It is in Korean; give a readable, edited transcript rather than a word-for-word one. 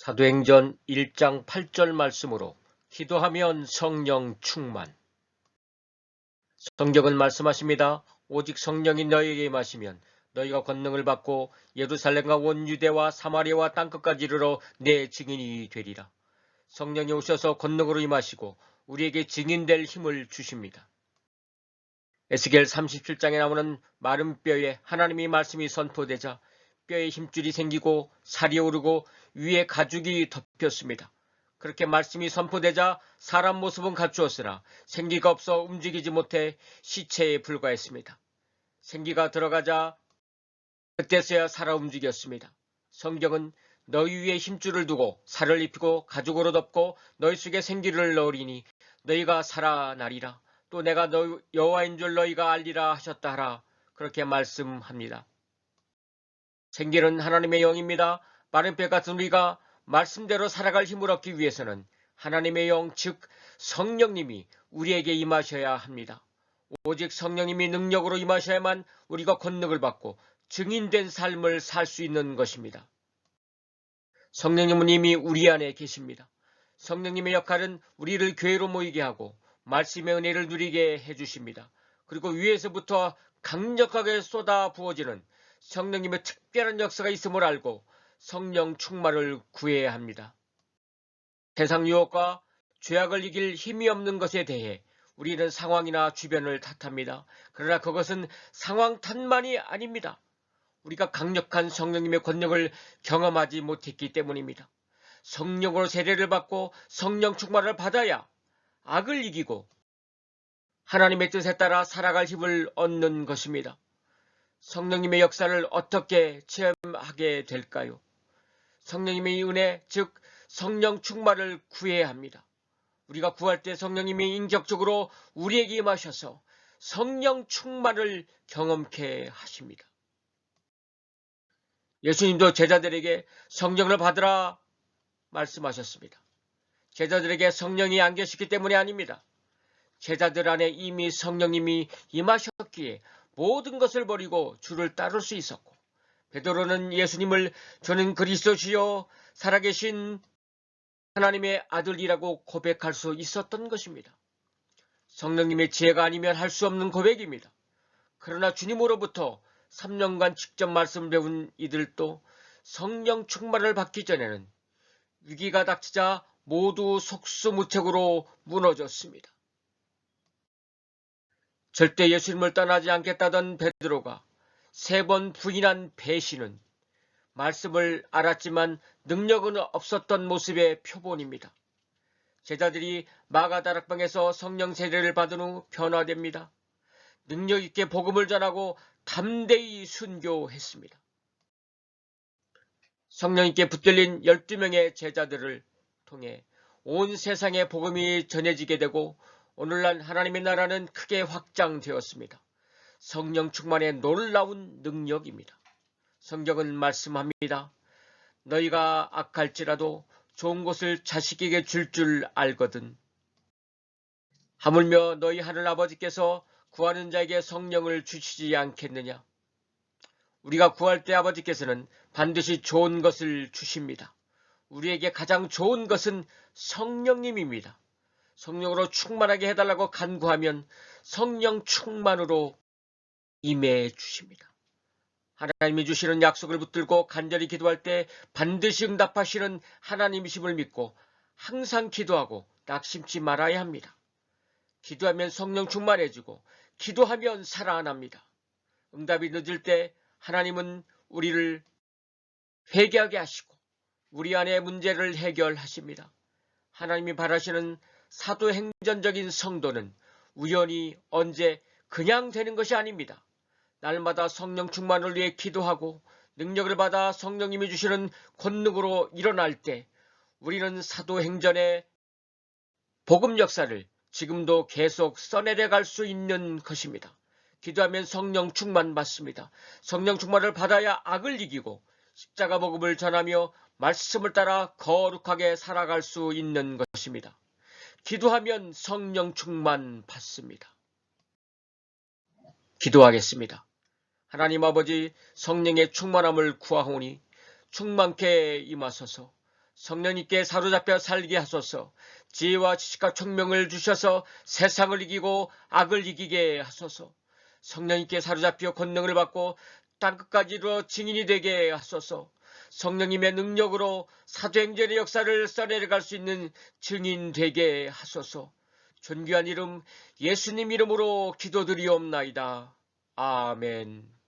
사도행전 1장 8절 말씀으로 기도하면 성령 충만. 성경은 말씀하십니다. 오직 성령이 너희에게 임하시면 너희가 권능을 받고 예루살렘과 온 유대와 사마리아와 땅끝까지 이르러 내 증인이 되리라. 성령이 오셔서 권능으로 임하시고 우리에게 증인될 힘을 주십니다. 에스겔 37장에 나오는 마른 뼈에 하나님의 말씀이 선포되자 뼈에 힘줄이 생기고 살이 오르고 위에 가죽이 덮였습니다. 그렇게 말씀이 선포되자 사람 모습은 갖추었으나 생기가 없어 움직이지 못해 시체에 불과했습니다. 생기가 들어가자 그때서야 살아 움직였습니다. 성경은 너희 위에 힘줄을 두고 살을 입히고 가죽으로 덮고 너희 속에 생기를 넣으리니 너희가 살아나리라. 또 내가 여호와인 줄 너희가 알리라 하셨다 하라. 그렇게 말씀합니다. 생기는 하나님의 영입니다. 마른 뼈 같은 우리가 말씀대로 살아갈 힘을 얻기 위해서는 하나님의 영, 즉 성령님이 우리에게 임하셔야 합니다. 오직 성령님이 능력으로 임하셔야만 우리가 권능을 받고 증인된 삶을 살 수 있는 것입니다. 성령님은 이미 우리 안에 계십니다. 성령님의 역할은 우리를 교회로 모이게 하고 말씀의 은혜를 누리게 해주십니다. 그리고 위에서부터 강력하게 쏟아 부어지는 성령님의 특별한 역사가 있음을 알고 성령 충만을 구해야 합니다. 세상 유혹과 죄악을 이길 힘이 없는 것에 대해 우리는 상황이나 주변을 탓합니다. 그러나 그것은 상황 탓만이 아닙니다. 우리가 강력한 성령님의 권력을 경험하지 못했기 때문입니다. 성령으로 세례를 받고 성령 충만을 받아야 악을 이기고 하나님의 뜻에 따라 살아갈 힘을 얻는 것입니다. 성령님의 역사를 어떻게 체험하게 될까요? 성령님의 은혜, 즉 성령 충만을 구해야 합니다. 우리가 구할 때 성령님이 인격적으로 우리에게 임하셔서 성령 충만을 경험케 하십니다. 예수님도 제자들에게 성령을 받으라 말씀하셨습니다. 제자들에게 성령이 안 계시기 때문이 아닙니다. 제자들 안에 이미 성령님이 임하셨기에 모든 것을 버리고 주를 따를 수 있었고, 베드로는 예수님을 저는 그리스도시요 살아계신 하나님의 아들이라고 고백할 수 있었던 것입니다. 성령님의 지혜가 아니면 할 수 없는 고백입니다. 그러나 주님으로부터 3년간 직접 말씀 배운 이들도 성령 충만을 받기 전에는 위기가 닥치자 모두 속수무책으로 무너졌습니다. 절대 예수님을 떠나지 않겠다던 베드로가 3번 부인한 배신은 말씀을 알았지만 능력은 없었던 모습의 표본입니다. 제자들이 마가다락방에서 성령 세례를 받은 후 변화됩니다. 능력 있게 복음을 전하고 담대히 순교했습니다. 성령님께 붙들린 12명의 제자들을 통해 온 세상에 복음이 전해지게 되고 오늘날 하나님의 나라는 크게 확장되었습니다. 성령 충만의 놀라운 능력입니다. 성경은 말씀합니다. 너희가 악할지라도 좋은 것을 자식에게 줄 알거든. 하물며 너희 하늘 아버지께서 구하는 자에게 성령을 주시지 않겠느냐. 우리가 구할 때 아버지께서는 반드시 좋은 것을 주십니다. 우리에게 가장 좋은 것은 성령님입니다. 성령으로 충만하게 해달라고 간구하면 성령 충만으로 임해 주십니다. 하나님이 주시는 약속을 붙들고 간절히 기도할 때 반드시 응답하시는 하나님이심을 믿고 항상 기도하고 낙심치 말아야 합니다. 기도하면 성령 충만해지고 기도하면 살아납니다. 응답이 늦을 때 하나님은 우리를 회개하게 하시고 우리 안의 문제를 해결하십니다. 하나님이 바라시는 사도행전적인 성도는 우연히 언제 그냥 되는 것이 아닙니다. 날마다 성령 충만을 위해 기도하고 능력을 받아 성령님이 주시는 권능으로 일어날 때 우리는 사도행전의 복음 역사를 지금도 계속 써내려갈 수 있는 것입니다. 기도하면 성령 충만 받습니다. 성령 충만을 받아야 악을 이기고 십자가 복음을 전하며 말씀을 따라 거룩하게 살아갈 수 있는 것입니다. 기도하면 성령 충만 받습니다. 기도하겠습니다. 하나님 아버지, 성령의 충만함을 구하오니 충만케 임하소서. 성령님께 사로잡혀 살게 하소서. 지혜와 지식과 총명을 주셔서 세상을 이기고 악을 이기게 하소서. 성령님께 사로잡혀 권능을 받고 땅끝까지 이루어 증인이 되게 하소서. 성령님의 능력으로 사도행전의 역사를 써내려갈 수 있는 증인 되게 하소서. 존귀한 이름 예수님 이름으로 기도드리옵나이다. 아멘.